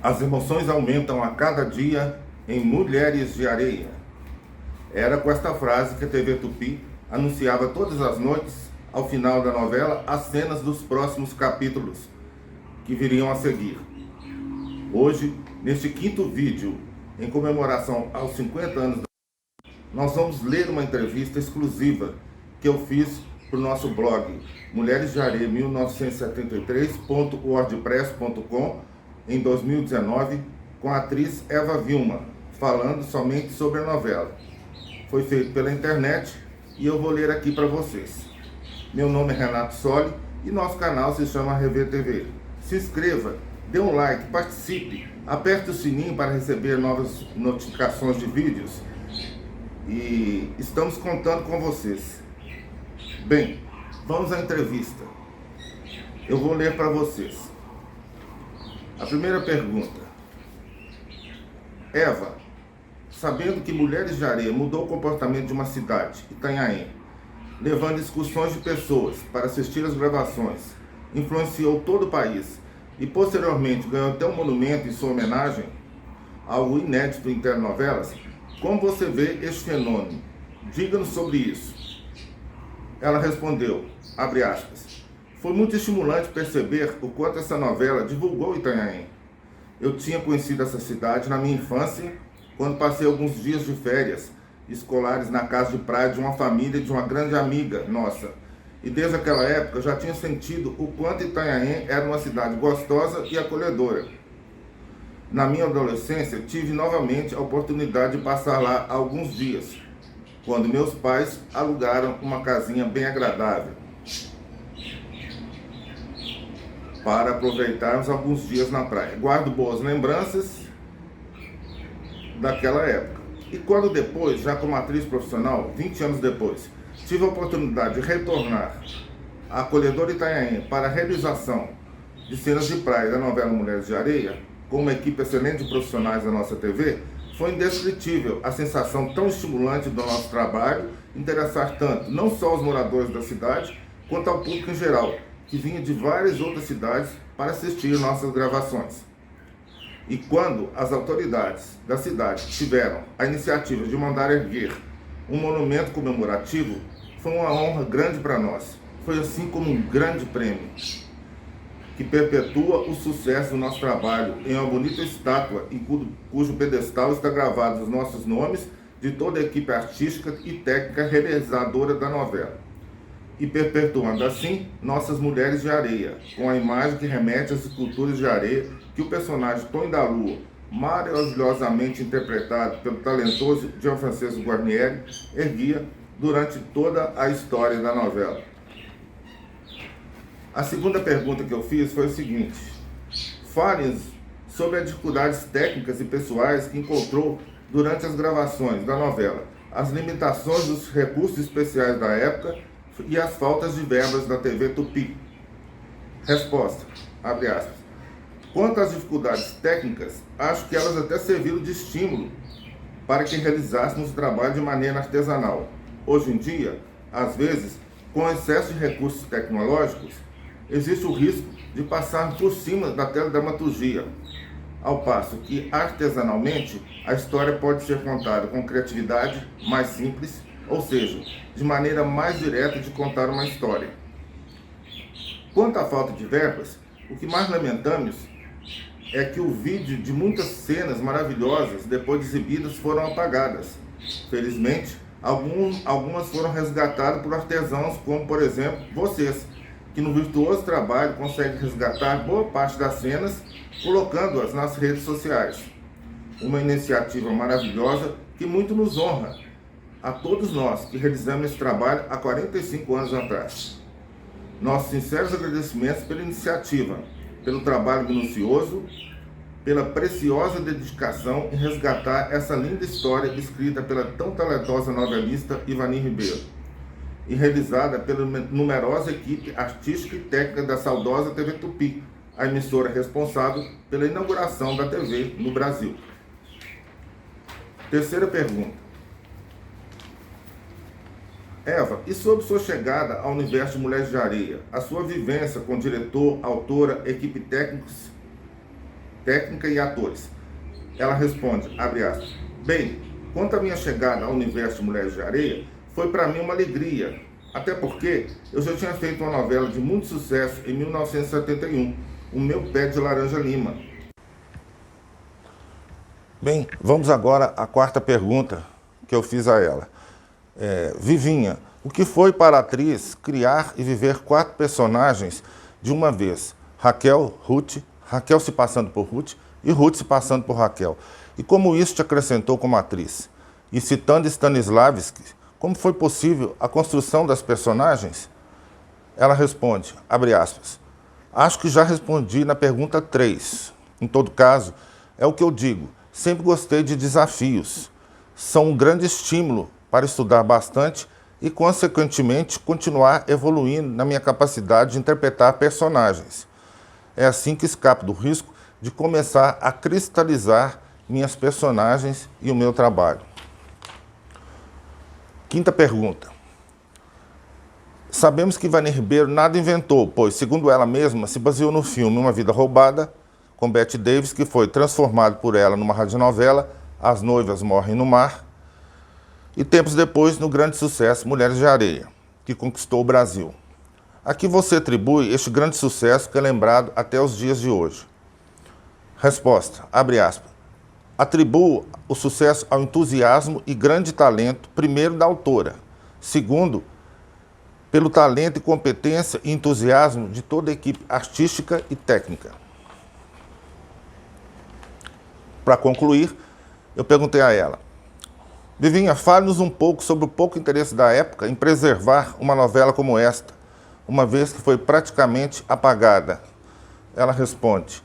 As emoções aumentam a cada dia em Mulheres de Areia. Era com esta frase que a TV Tupi anunciava todas as noites, ao final da novela, as cenas dos próximos capítulos que viriam a seguir. Hoje, neste quinto vídeo, em comemoração aos 50 anos, nós vamos ler uma entrevista exclusiva que eu fiz para o nosso blog Mulheres de Areia 1973.wordpress.com em 2019 com a atriz Eva Vilma, falando somente sobre a novela. Foi feito pela internet e eu vou ler aqui para vocês. Meu nome é Renato Soli e nosso canal se chama ReverTV. Se inscreva, dê um like, participe, aperte o sininho para receber novas notificações de vídeos e estamos contando com vocês. Bem, vamos à entrevista. Eu vou ler para vocês. A primeira pergunta. Eva, sabendo que Mulheres de Areia mudou o comportamento de uma cidade, Itanhaém, levando excursões de pessoas para assistir às gravações, influenciou todo o país e posteriormente ganhou até um monumento em sua homenagem, algo inédito em telenovelas, como você vê este fenômeno? Diga-nos sobre isso. Ela respondeu, abre aspas, foi muito estimulante perceber o quanto essa novela divulgou Itanhaém. Eu tinha conhecido essa cidade na minha infância, quando passei alguns dias de férias escolares na casa de praia de uma família de uma grande amiga nossa. E desde aquela época eu já tinha sentido o quanto Itanhaém era uma cidade gostosa e acolhedora. Na minha adolescência, tive novamente a oportunidade de passar lá alguns dias, quando meus pais alugaram uma casinha bem agradável, para aproveitarmos alguns dias na praia. Guardo boas lembranças daquela época. E quando depois, já como atriz profissional, 20 anos depois, tive a oportunidade de retornar à acolhedora Itanhaém para a realização de cenas de praia da novela Mulheres de Areia, com uma equipe excelente de profissionais da nossa TV, foi indescritível a sensação tão estimulante do nosso trabalho, interessar tanto não só os moradores da cidade, quanto ao público em geral, que vinha de várias outras cidades para assistir nossas gravações. E quando as autoridades da cidade tiveram a iniciativa de mandar erguer um monumento comemorativo, foi uma honra grande para nós. Foi assim como um grande prêmio, que perpetua o sucesso do nosso trabalho em uma bonita estátua em cujo pedestal está gravados os nossos nomes de toda a equipe artística e técnica realizadora da novela. E perpetuando assim nossas Mulheres de Areia, com a imagem que remete às esculturas de areia que o personagem Tonho da Lua, maravilhosamente interpretado pelo talentoso Gianfrancesco Guarnieri, erguia durante toda a história da novela. A segunda pergunta que eu fiz foi o seguinte: fale sobre as dificuldades técnicas e pessoais que encontrou durante as gravações da novela, as limitações dos recursos especiais da época e as faltas de verbas da TV Tupi. Resposta, abre aspas. Quanto às dificuldades técnicas, acho que elas até serviram de estímulo para que realizássemos o trabalho de maneira artesanal. Hoje em dia, às vezes, com excesso de recursos tecnológicos, existe o risco de passar por cima da teledramaturgia, ao passo que, artesanalmente, a história pode ser contada com criatividade mais simples, ou seja, de maneira mais direta de contar uma história. Quanto à falta de verbas, o que mais lamentamos é que o vídeo de muitas cenas maravilhosas, depois de exibidas, foram apagadas. Felizmente, algumas foram resgatadas por artesãos, como, por exemplo, vocês, que no virtuoso trabalho conseguem resgatar boa parte das cenas, colocando-as nas redes sociais. Uma iniciativa maravilhosa que muito nos honra, a todos nós que realizamos esse trabalho há 45 anos atrás. Nossos sinceros agradecimentos pela iniciativa, pelo trabalho minucioso, pela preciosa dedicação em resgatar essa linda história escrita pela tão talentosa novelista Ivani Ribeiro e realizada pela numerosa equipe artística e técnica da saudosa TV Tupi, a emissora responsável pela inauguração da TV no Brasil. Terceira pergunta. Eva, e sobre sua chegada ao universo de Mulheres de Areia, a sua vivência com diretor, autora, equipe técnicos técnica e atores. Ela responde, abre aspas, bem, quanto à minha chegada ao universo de Mulheres de Areia, foi para mim uma alegria, até porque eu já tinha feito uma novela de muito sucesso em 1971, O Meu Pé de Laranja Lima. Bem, vamos agora à quarta pergunta que eu fiz a ela. Vivinha, o que foi para a atriz criar e viver 4 personagens de uma vez? Raquel, Ruth, Raquel se passando por Ruth e Ruth se passando por Raquel. E como isso te acrescentou como atriz? E citando Stanislavski, como foi possível a construção das personagens? Ela responde, abre aspas, acho que já respondi na pergunta 3. Em todo caso, é o que eu digo, sempre gostei de desafios. São um grande estímulo para estudar bastante e, consequentemente, continuar evoluindo na minha capacidade de interpretar personagens. É assim que escapo do risco de começar a cristalizar minhas personagens e o meu trabalho. Quinta pergunta. Sabemos que Vani Ribeiro nada inventou, pois, segundo ela mesma, se baseou no filme Uma Vida Roubada, com Bette Davis, que foi transformado por ela numa radionovela, As Noivas Morrem no Mar, e tempos depois no grande sucesso Mulheres de Areia, que conquistou o Brasil. A que você atribui este grande sucesso que é lembrado até os dias de hoje? Resposta, abre aspas. Atribuo o sucesso ao entusiasmo e grande talento, primeiro, da autora. Segundo, pelo talento e competência e entusiasmo de toda a equipe artística e técnica. Para concluir, eu perguntei a ela, Vivinha, fale-nos um pouco sobre o pouco interesse da época em preservar uma novela como esta, uma vez que foi praticamente apagada. Ela responde,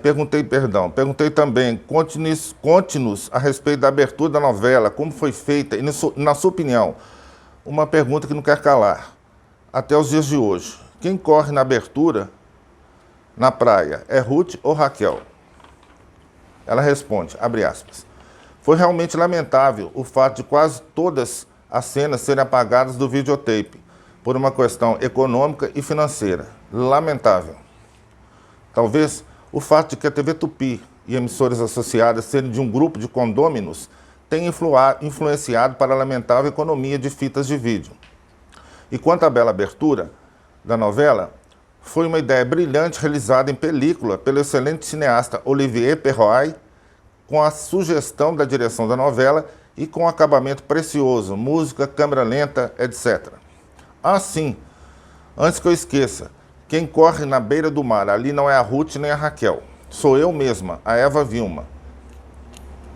perguntei também, conte-nos a respeito da abertura da novela, como foi feita e, na sua opinião, uma pergunta que não quer calar, até os dias de hoje, quem corre na abertura na praia, é Ruth ou Raquel? Ela responde, abre aspas, foi realmente lamentável o fato de quase todas as cenas serem apagadas do videotape, por uma questão econômica e financeira. Lamentável. Talvez o fato de que a TV Tupi e emissoras associadas serem de um grupo de condôminos tenha influenciado para a lamentável economia de fitas de vídeo. E quanto à bela abertura da novela, foi uma ideia brilhante realizada em película pelo excelente cineasta Olivier Perroy, com a sugestão da direção da novela e com um acabamento precioso, música, câmera lenta, etc. Ah, sim, antes que eu esqueça, quem corre na beira do mar ali não é a Ruth nem a Raquel, sou eu mesma, a Eva Vilma,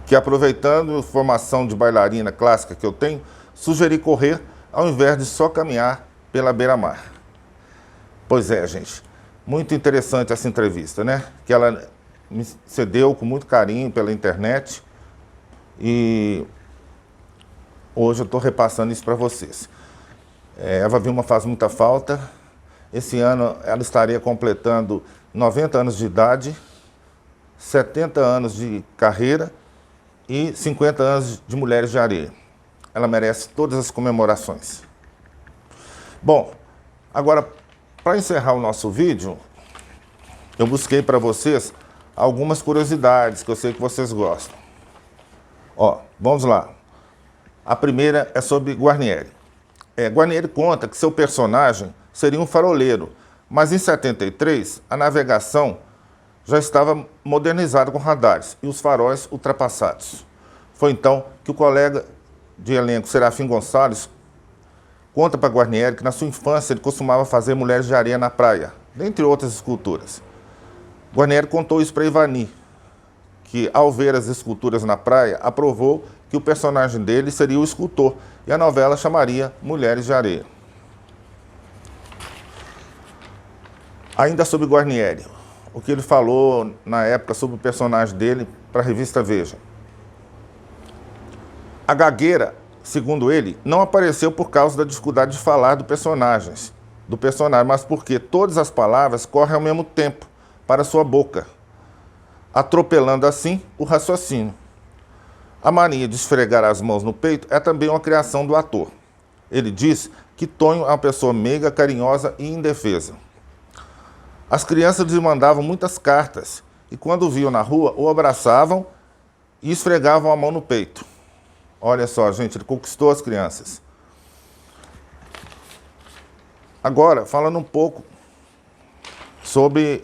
que aproveitando a formação de bailarina clássica que eu tenho, sugeri correr ao invés de só caminhar pela beira-mar. Pois é, gente, muito interessante essa entrevista, né? Que ela me cedeu com muito carinho pela internet e hoje eu estou repassando isso para vocês. Eva Vilma faz muita falta. Esse ano ela estaria completando 90 anos de idade, 70 anos de carreira e 50 anos de Mulheres de Areia. Ela merece todas as comemorações. Bom, agora, para encerrar o nosso vídeo, eu busquei para vocês algumas curiosidades que eu sei que vocês gostam. Vamos lá. A primeira é sobre Guarnieri. Guarnieri conta que seu personagem seria um faroleiro, mas em 73 a navegação já estava modernizada com radares e os faróis ultrapassados. Foi então que o colega de elenco Serafim Gonçalves conta para Guarnieri que na sua infância ele costumava fazer Mulheres de Areia na praia, dentre outras esculturas. Guarnieri contou isso para Ivani, que ao ver as esculturas na praia, aprovou que o personagem dele seria o escultor, e a novela chamaria Mulheres de Areia. Ainda sobre Guarnieri, o que ele falou na época sobre o personagem dele para a revista Veja. A gagueira, segundo ele, não apareceu por causa da dificuldade de falar do personagem, mas porque todas as palavras correm ao mesmo tempo para sua boca, atropelando assim o raciocínio. A mania de esfregar as mãos no peito é também uma criação do ator. Ele diz que Tonho é uma pessoa meiga, carinhosa e indefesa. As crianças lhe mandavam muitas cartas e, quando o viam na rua, o abraçavam e esfregavam a mão no peito. Olha só, gente, ele conquistou as crianças. Agora, falando um pouco sobre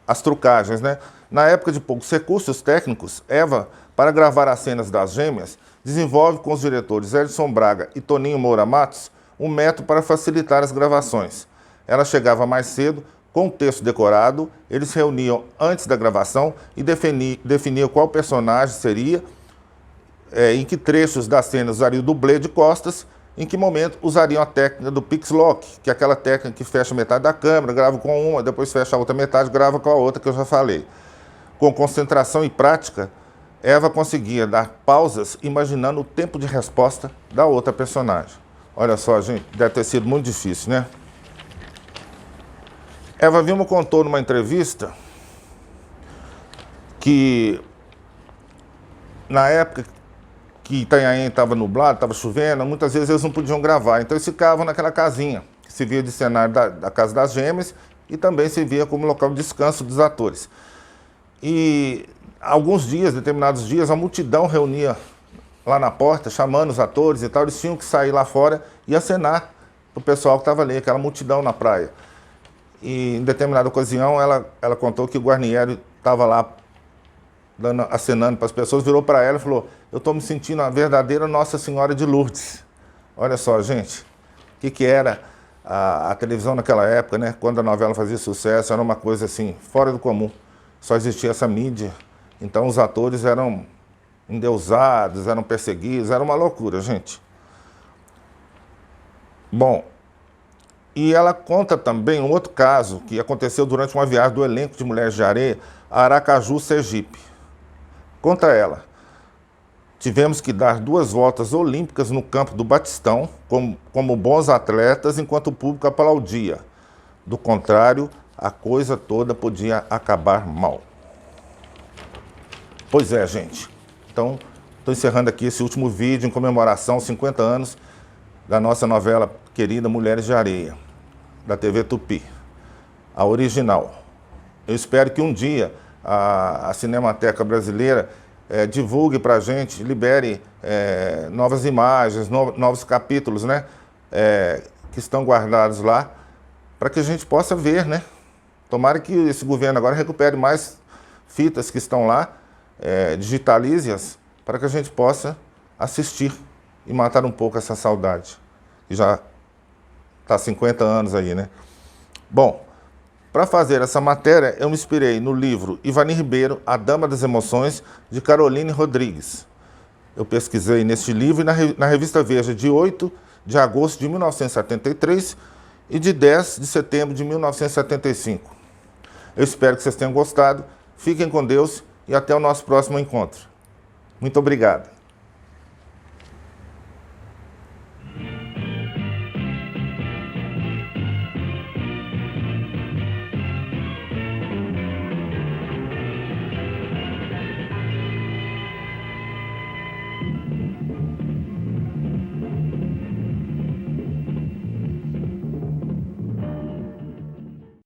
as trucagens, né? Na época de poucos recursos técnicos, Eva, para gravar as cenas das gêmeas, desenvolve com os diretores Edson Braga e Toninho Moura Matos um método para facilitar as gravações. Ela chegava mais cedo, com o texto decorado, eles se reuniam antes da gravação e definiam qual personagem seria, em que trechos da cena usaria o dublê de costas, em que momento usariam a técnica do Pix-Lock, que é aquela técnica que fecha metade da câmera, grava com uma, depois fecha a outra metade, grava com a outra, que eu já falei. Com concentração e prática, Eva conseguia dar pausas imaginando o tempo de resposta da outra personagem. Olha só, gente, deve ter sido muito difícil, né? Eva Vilma contou numa entrevista que, na época que Itanhaém estava nublado, estava chovendo, muitas vezes eles não podiam gravar, então eles ficavam naquela casinha, que servia de cenário da Casa das Gêmeas e também servia como local de descanso dos atores. E alguns dias, determinados dias, a multidão reunia lá na porta, chamando os atores e tal, eles tinham que sair lá fora e acenar para o pessoal que estava ali, aquela multidão na praia. E em determinada ocasião, ela contou que o Guarnieri estava lá acenando para as pessoas, virou para ela e falou: eu estou me sentindo a verdadeira Nossa Senhora de Lourdes. Olha só, gente, o que era a televisão naquela época, né? Quando a novela fazia sucesso, era uma coisa assim, fora do comum. Só existia essa mídia, então os atores eram endeusados, eram perseguidos, era uma loucura, gente. Bom, e ela conta também um outro caso que aconteceu durante uma viagem do elenco de Mulheres de Areia a Aracaju, Sergipe. Conta ela: tivemos que dar 2 voltas olímpicas no campo do Batistão, como bons atletas, enquanto o público aplaudia. Do contrário, a coisa toda podia acabar mal. Pois é, gente. Então, estou encerrando aqui esse último vídeo em comemoração aos 50 anos da nossa novela querida Mulheres de Areia, da TV Tupi, a original. Eu espero que um dia a Cinemateca Brasileira divulgue para a gente, libere novas imagens, novos capítulos, né, que estão guardados lá, para que a gente possa ver, né? Tomara que esse governo agora recupere mais fitas que estão lá, digitalize-as, para que a gente possa assistir e matar um pouco essa saudade, que já está há 50 anos aí, né? Bom, para fazer essa matéria, eu me inspirei no livro Ivani Ribeiro, A Dama das Emoções, de Caroline Rodrigues. Eu pesquisei neste livro e na revista Veja, de 8 de agosto de 1973 e de 10 de setembro de 1975. Eu espero que vocês tenham gostado. Fiquem com Deus e até o nosso próximo encontro. Muito obrigado.